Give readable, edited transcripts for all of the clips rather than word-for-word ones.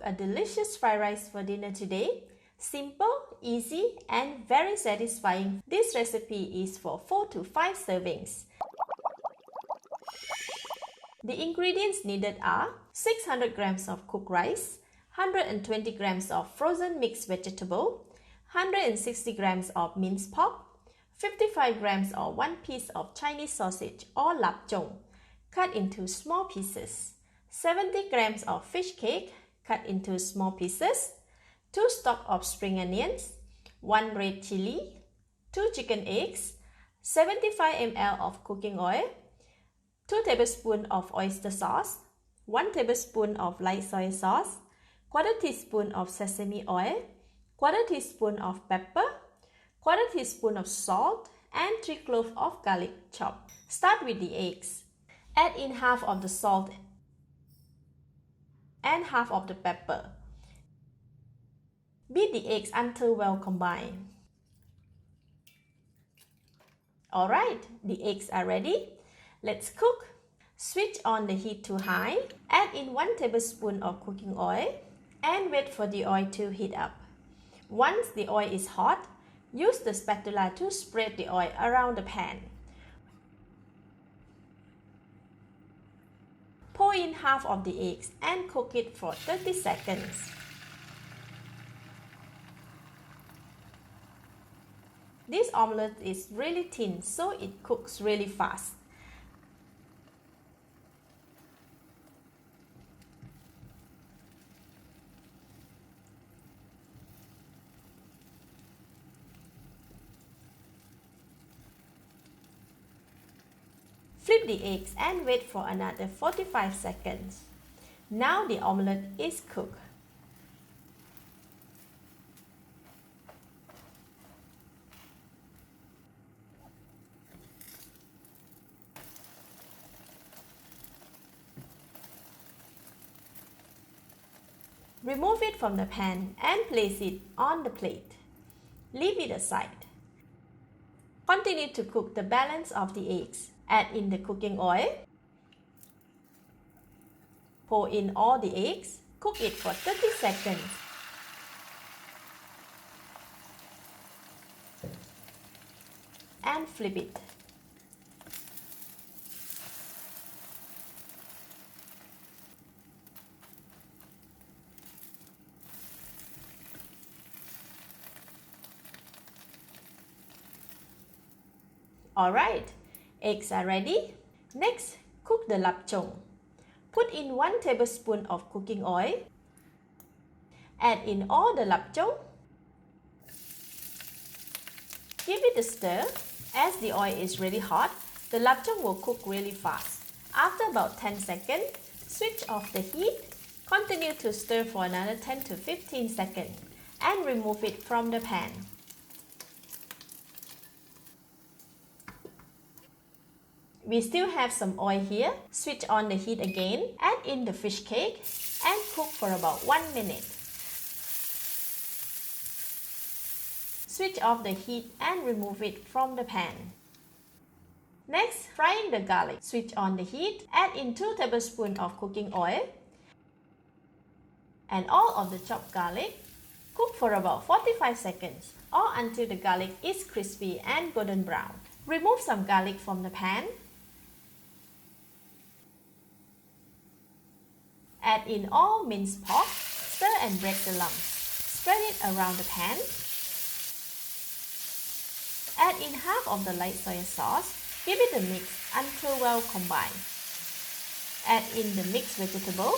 a delicious fried rice for dinner today. Simple, easy, and very satisfying. This recipe is for 4 to 5 servings. The ingredients needed are 600 grams of cooked rice, 120 grams of frozen mixed vegetable, 160 grams of minced pork, 55 grams or 1 piece of Chinese sausage or lapchung, cut into small pieces, 70 grams of fish cake, cut into small pieces, 2 stalks of spring onions, 1 red chili, 2 chicken eggs, 75 ml of cooking oil, 2 tablespoons of oyster sauce, 1 tablespoon of light soy sauce, 1/4 teaspoon of sesame oil, 1/4 teaspoon of pepper, 1/4 teaspoon of salt, and 3 cloves of garlic chopped. Start with the eggs. Add in half of the salt and half of the pepper. Beat the eggs until well combined. Alright, the eggs are ready. Let's cook. Switch on the heat to high. Add in 1 tablespoon of cooking oil and wait for the oil to heat up. Once the oil is hot, use the spatula to spread the oil around the pan. Pour in half of the eggs and cook it for 30 seconds. This omelette is really thin, so it cooks really fast. Flip the eggs and wait for another 45 seconds. Now the omelette is cooked. Remove it from the pan and place it on the plate. Leave it aside. Continue to cook the balance of the eggs. Add in the cooking oil. Pour in all the eggs. Cook it for 30 seconds. And flip it. Alright, eggs are ready. Next, cook the lapchung. Put in 1 tablespoon of cooking oil. Add in all the lapchung. Give it a stir. As the oil is really hot, the lapchung will cook really fast. After about 10 seconds, switch off the heat. Continue to stir for another 10 to 15 seconds and remove it from the pan. We still have some oil here. Switch on the heat again. Add in the fish cake and cook for about 1 minute. Switch off the heat and remove it from the pan. Next, frying the garlic. Switch on the heat. Add in 2 tablespoons of cooking oil and all of the chopped garlic. Cook for about 45 seconds or until the garlic is crispy and golden brown. Remove some garlic from the pan. Add in all minced pork, stir and break the lumps. Spread it around the pan. Add in half of the light soy sauce. Give it a mix until well combined. Add in the mixed vegetable.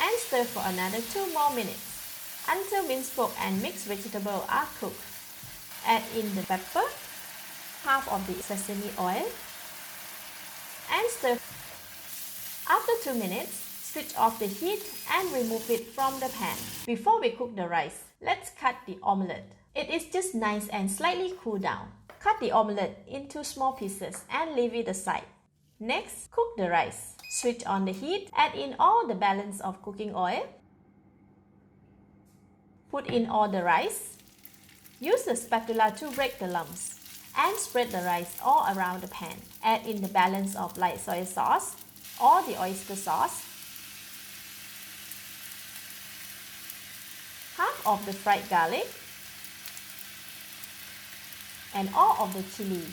And stir for another 2 more minutes until minced pork and mixed vegetable are cooked. Add in the pepper, half of the sesame oil, and stir. After 2 minutes, switch off the heat and remove it from the pan. Before we cook the rice, let's cut the omelette. It is just nice and slightly cool down. Cut the omelette into small pieces and leave it aside. Next, cook the rice. Switch on the heat, add in all the balance of cooking oil. Put in all the rice. Use the spatula to break the lumps and spread the rice all around the pan. Add in the balance of light soy sauce or the oyster sauce of the fried garlic and all of the chili.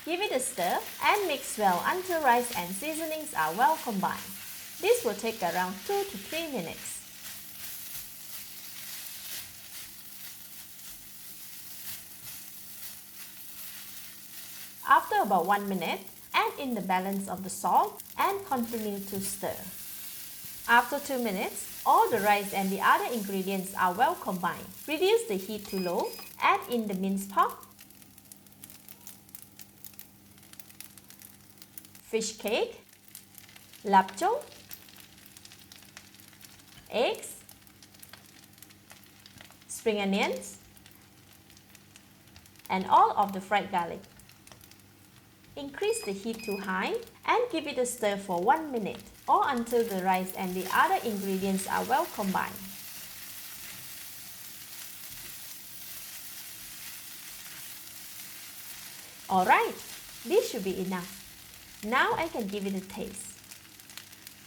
Give it a stir and mix well until rice and seasonings are well combined. This will take around 2 to 3 minutes. After about 1 minute, add in the balance of the salt and continue to stir. After 2 minutes, all the rice and the other ingredients are well combined. Reduce the heat to low, add in the minced pork, fish cake, lapchung, eggs, spring onions, and all of the fried garlic. Increase the heat to high and give it a stir for 1 minute or until the rice and the other ingredients are well combined. Alright, this should be enough. Now I can give it a taste.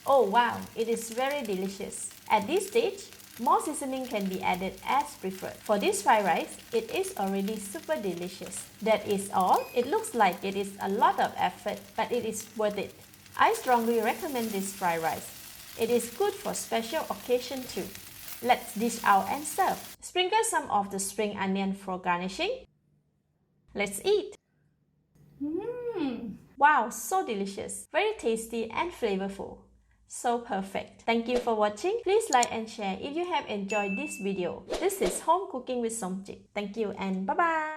Oh wow, it is very delicious. At this stage, more seasoning can be added as preferred. For this fried rice, it is already super delicious. That is all. It looks like it is a lot of effort, but it is worth it. I strongly recommend this fried rice. It is good for special occasion too. Let's dish out and serve. Sprinkle some of the spring onion for garnishing. Let's eat. Wow, so delicious. Very tasty and flavorful. So perfect. Thank you for watching. Please like and share if you have enjoyed this video. This is Home Cooking with Somjik. Thank you and bye-bye.